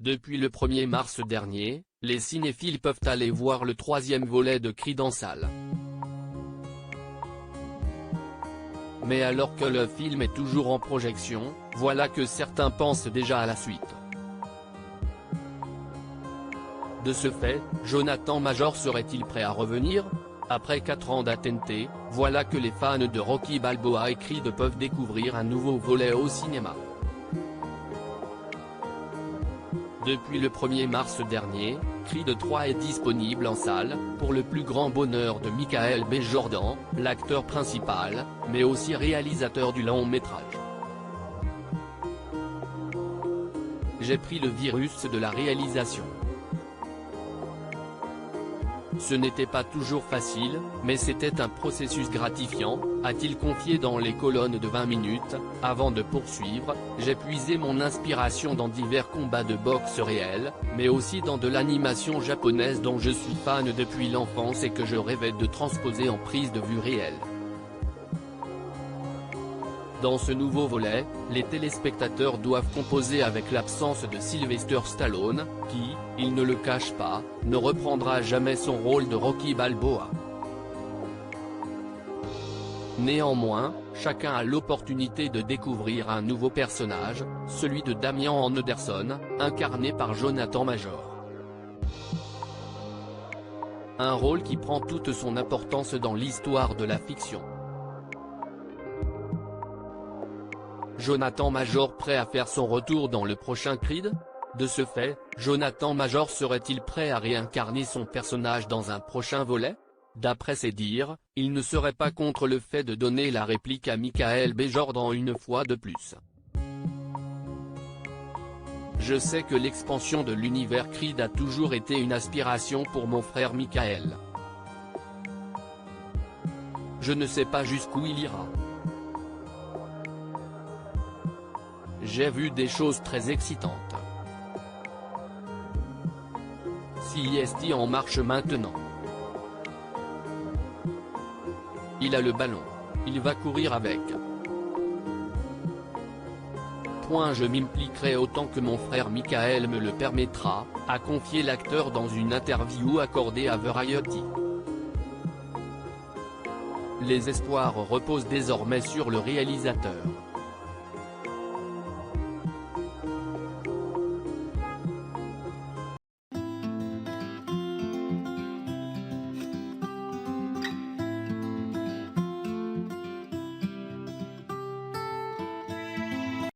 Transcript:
Depuis le 1er mars dernier, les cinéphiles peuvent aller voir le 3e volet de Creed en salle. Mais alors que le film est toujours en projection, voilà que certains pensent déjà à la suite. De ce fait, Jonathan Majors serait-il prêt à revenir? Après 4 ans d'attente, voilà que les fans de Rocky Balboa et Creed peuvent découvrir un nouveau volet au cinéma. Depuis le 1er mars dernier, Creed 3 est disponible en salle, pour le plus grand bonheur de Michael B. Jordan, l'acteur principal, mais aussi réalisateur du long métrage. J'ai pris le virus de la réalisation. Ce n'était pas toujours facile, mais c'était un processus gratifiant, a-t-il confié dans les colonnes de 20 minutes, avant de poursuivre, j'ai puisé mon inspiration dans divers combats de boxe réels, mais aussi dans de l'animation japonaise dont je suis fan depuis l'enfance et que je rêvais de transposer en prise de vue réelle. Dans ce nouveau volet, les téléspectateurs doivent composer avec l'absence de Sylvester Stallone, qui, il ne le cache pas, ne reprendra jamais son rôle de Rocky Balboa. Néanmoins, chacun a l'opportunité de découvrir un nouveau personnage, celui de Damian Anderson, incarné par Jonathan Majors. Un rôle qui prend toute son importance dans l'histoire de la fiction. Jonathan Majors prêt à faire son retour dans le prochain Creed? De ce fait, Jonathan Majors serait-il prêt à réincarner son personnage dans un prochain volet? D'après ses dires, il ne serait pas contre le fait de donner la réplique à Michael B. Jordan une fois de plus. Je sais que l'expansion de l'univers Creed a toujours été une aspiration pour mon frère Michael. Je ne sais pas jusqu'où il ira. J'ai vu des choses très excitantes. CIST en marche maintenant. Il a le ballon. Il va courir avec. Je m'impliquerai autant que mon frère Michael me le permettra, a confié l'acteur dans une interview accordée à Variety. Les espoirs reposent désormais sur le réalisateur.